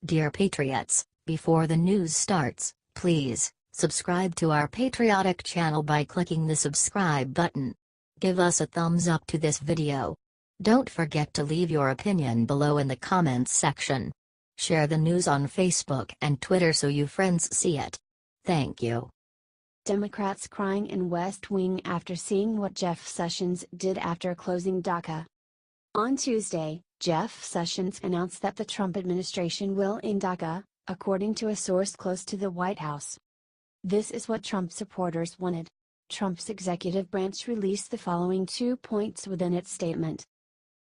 Dear Patriots, before the news starts, please subscribe to our patriotic channel by clicking the subscribe button. Give us a thumbs up to this video. Don't forget to leave your opinion below in the comments section. Share the news on Facebook and Twitter so you friends see it. Thank you. Democrats crying in West Wing after seeing what Jeff Sessions did after closing DACA. On Tuesday, Jeff Sessions announced that the Trump administration will end DACA, according to a source close to the White House. This is what Trump supporters wanted. Trump's executive branch released the following 2 points within its statement.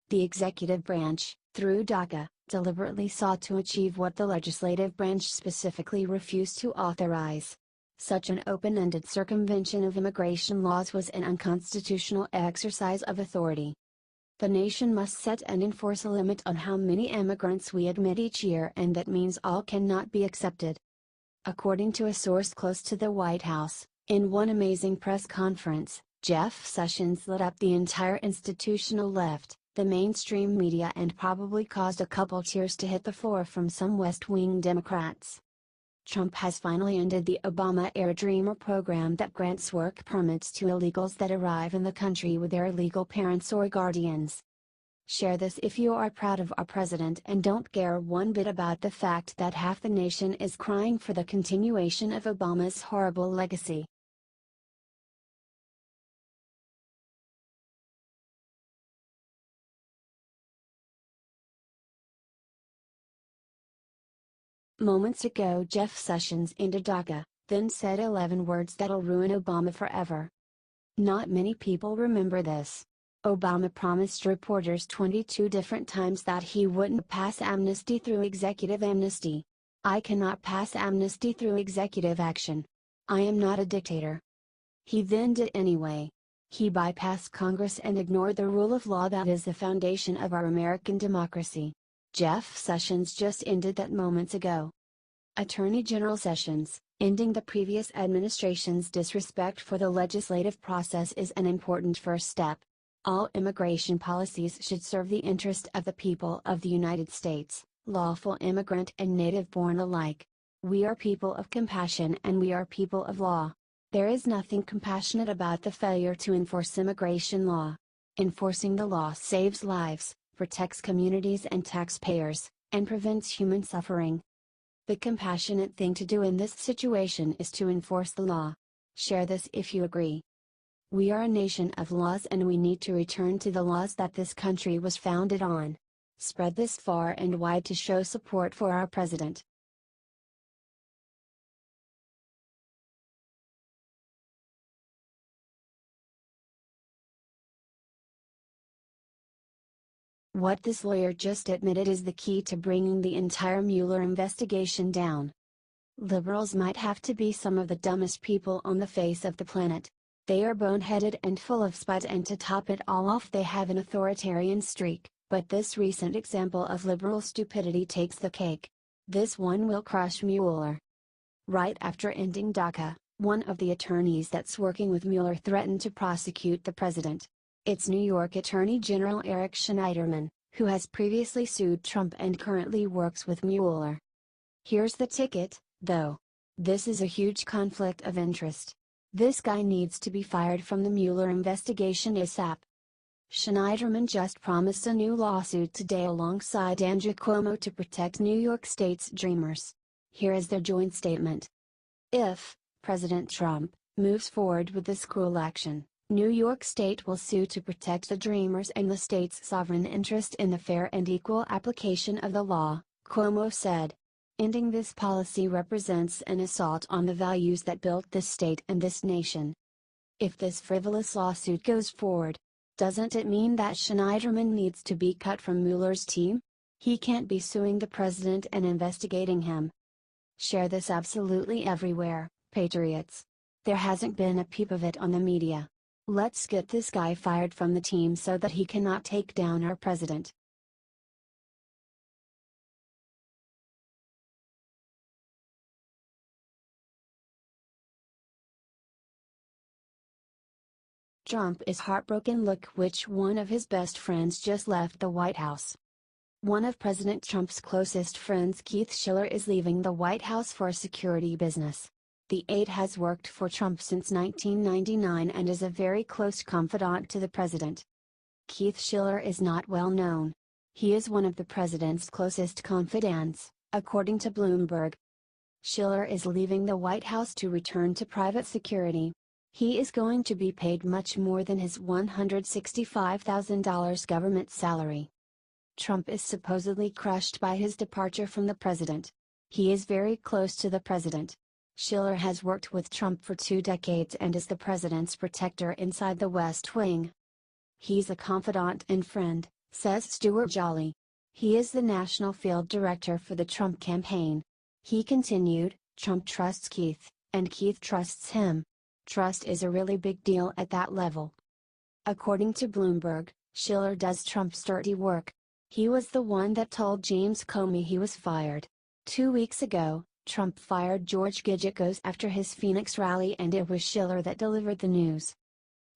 The executive branch, through DACA, deliberately sought to achieve what the legislative branch specifically refused to authorize. Such an open-ended circumvention of immigration laws was an unconstitutional exercise of authority. The nation must set and enforce a limit on how many immigrants we admit each year, and that means all cannot be accepted. According to a source close to the White House, in one amazing press conference, Jeff Sessions lit up the entire institutional left, the mainstream media, and probably caused a couple tears to hit the floor from some West Wing Democrats. Trump has finally ended the Obama-era Dreamer program that grants work permits to illegals that arrive in the country with their legal parents or guardians. Share this if you are proud of our president and don't care one bit about the fact that half the nation is crying for the continuation of Obama's horrible legacy. Moments ago Jeff Sessions ended DACA, then said 11 words that'll ruin Obama forever. Not many people remember this. Obama promised reporters 22 different times that he wouldn't pass amnesty through executive amnesty. I cannot pass amnesty through executive action. I am not a dictator. He then did anyway. He bypassed Congress and ignored the rule of law that is the foundation of our American democracy. Jeff Sessions just ended that moments ago. Attorney General Sessions, ending the previous administration's disrespect for the legislative process is an important first step. All immigration policies should serve the interest of the people of the United States, lawful immigrant and native-born alike. We are people of compassion and we are people of law. There is nothing compassionate about the failure to enforce immigration law. Enforcing the law saves lives, protects communities and taxpayers, and prevents human suffering. The compassionate thing to do in this situation is to enforce the law. Share this if you agree. We are a nation of laws and we need to return to the laws that this country was founded on. Spread this far and wide to show support for our president. What this lawyer just admitted is the key to bringing the entire Mueller investigation down. Liberals might have to be some of the dumbest people on the face of the planet. They are boneheaded and full of spite, and to top it all off they have an authoritarian streak, but this recent example of liberal stupidity takes the cake. This one will crush Mueller. Right after ending DACA, one of the attorneys that's working with Mueller threatened to prosecute the president. It's New York Attorney General Eric Schneiderman, who has previously sued Trump and currently works with Mueller. Here's the ticket, though. This is a huge conflict of interest. This guy needs to be fired from the Mueller investigation ASAP. Schneiderman just promised a new lawsuit today alongside Andrew Cuomo to protect New York State's dreamers. Here is their joint statement. If President Trump moves forward with this cruel action, New York State will sue to protect the dreamers and the state's sovereign interest in the fair and equal application of the law, Cuomo said. Ending this policy represents an assault on the values that built this state and this nation. If this frivolous lawsuit goes forward, doesn't it mean that Schneiderman needs to be cut from Mueller's team? He can't be suing the president and investigating him. Share this absolutely everywhere, patriots. There hasn't been a peep of it on the media. Let's get this guy fired from the team so that he cannot take down our president. Trump is heartbroken. Look which one of his best friends just left the White House. One of President Trump's closest friends, Keith Schiller, is leaving the White House for a security business. The aide has worked for Trump since 1999 and is a very close confidant to the president. Keith Schiller is not well known. He is one of the president's closest confidants, according to Bloomberg. Schiller is leaving the White House to return to private security. He is going to be paid much more than his $165,000 government salary. Trump is supposedly crushed by his departure from the president. He is very close to the president. Schiller has worked with Trump for 2 decades and is the president's protector inside the West Wing. He's a confidant and friend, says Stuart Jolly. He is the national field director for the Trump campaign. He continued, Trump trusts Keith, and Keith trusts him. Trust is a really big deal at that level. According to Bloomberg, Schiller does Trump's dirty work. He was the one that told James Comey he was fired. 2 weeks ago, Trump fired George Gidgikos after his Phoenix rally, and it was Schiller that delivered the news.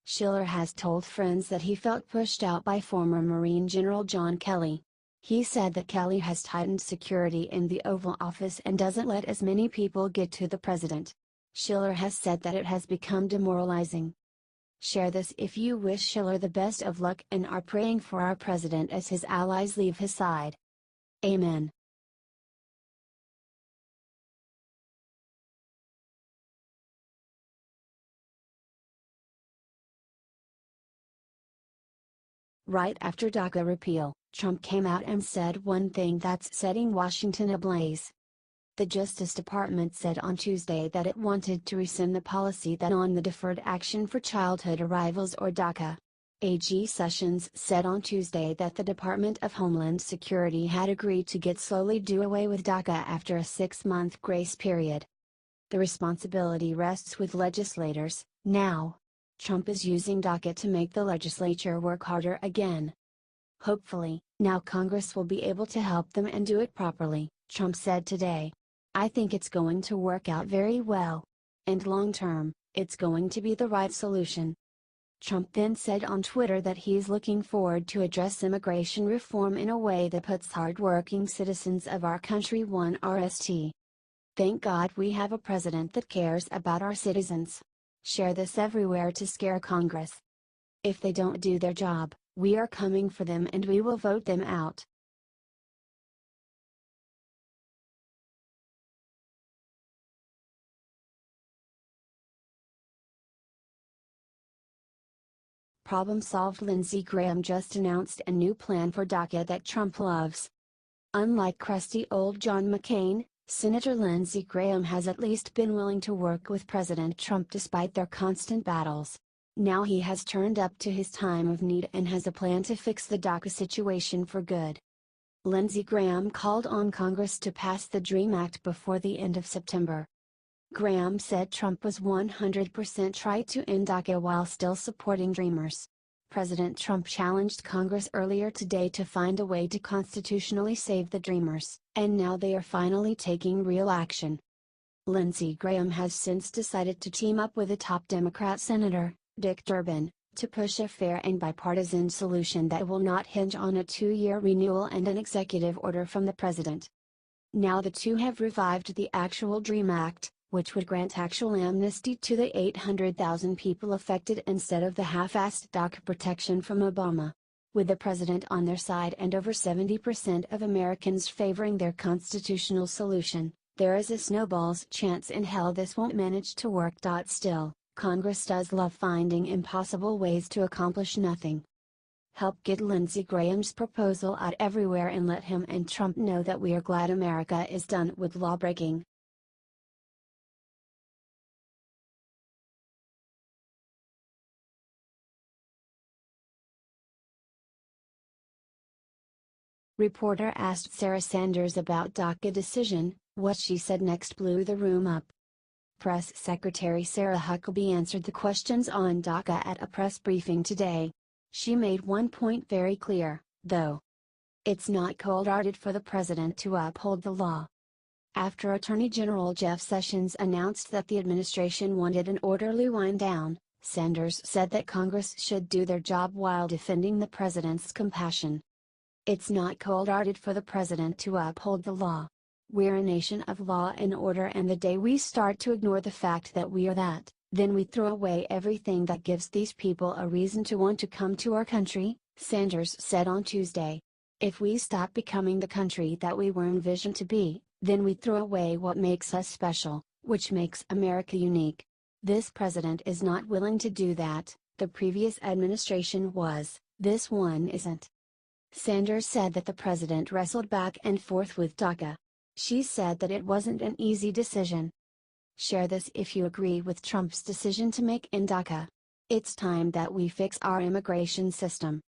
Schiller has told friends that he felt pushed out by former Marine General John Kelly. He said that Kelly has tightened security in the Oval Office and doesn't let as many people get to the president. Schiller has said that it has become demoralizing. Share this if you wish Schiller the best of luck and are praying for our president as his allies leave his side. Amen. Right after DACA repeal, Trump came out and said one thing that's setting Washington ablaze. The Justice Department said on Tuesday that it wanted to rescind the policy that on the Deferred Action for Childhood Arrivals or DACA. AG Sessions said on Tuesday that the Department of Homeland Security had agreed to slowly do away with DACA after a 6-month grace period. The responsibility rests with legislators, now. Trump is using DACA to make the legislature work harder again. Hopefully, now Congress will be able to help them and do it properly, Trump said today. I think it's going to work out very well. And long term, it's going to be the right solution. Trump then said on Twitter that he's looking forward to address immigration reform in a way that puts hard-working citizens of our country first. Thank God we have a president that cares about our citizens. Share this everywhere to scare Congress. If they don't do their job, we are coming for them and we will vote them out. Problem solved. Lindsey Graham just announced a new plan for DACA that Trump loves. Unlike crusty old John McCain, Senator Lindsey Graham has at least been willing to work with President Trump despite their constant battles. Now he has turned up to his time of need and has a plan to fix the DACA situation for good. Lindsey Graham called on Congress to pass the DREAM Act before the end of September. Graham said Trump was 100% right to end DACA while still supporting Dreamers. President Trump challenged Congress earlier today to find a way to constitutionally save the Dreamers, and now they are finally taking real action. Lindsey Graham has since decided to team up with a top Democrat Senator, Dick Durbin, to push a fair and bipartisan solution that will not hinge on a 2-year renewal and an executive order from the president. Now the two have revived the actual DREAM Act, which would grant actual amnesty to the 800,000 people affected instead of the half-assed DACA protection from Obama. With the president on their side and over 70% of Americans favoring their constitutional solution, there is a snowball's chance in hell this won't manage to work. Still, Congress does love finding impossible ways to accomplish nothing. Help get Lindsey Graham's proposal out everywhere and let him and Trump know that we are glad America is done with lawbreaking. Reporter asked Sarah Sanders about DACA decision. What she said next blew the room up. Press Secretary Sarah Huckabee answered the questions on DACA at a press briefing today. She made one point very clear, though. It's not cold-hearted for the president to uphold the law. After Attorney General Jeff Sessions announced that the administration wanted an orderly wind-down, Sanders said that Congress should do their job while defending the president's compassion. It's not cold-hearted for the president to uphold the law. We're a nation of law and order, and the day we start to ignore the fact that we are that, then we throw away everything that gives these people a reason to want to come to our country, Sanders said on Tuesday. If we stop becoming the country that we were envisioned to be, then we throw away what makes us special, which makes America unique. This president is not willing to do that, the previous administration was, this one isn't. Sanders said that the president wrestled back and forth with DACA. She said that it wasn't an easy decision. Share this if you agree with Trump's decision to make in DACA. It's time that we fix our immigration system.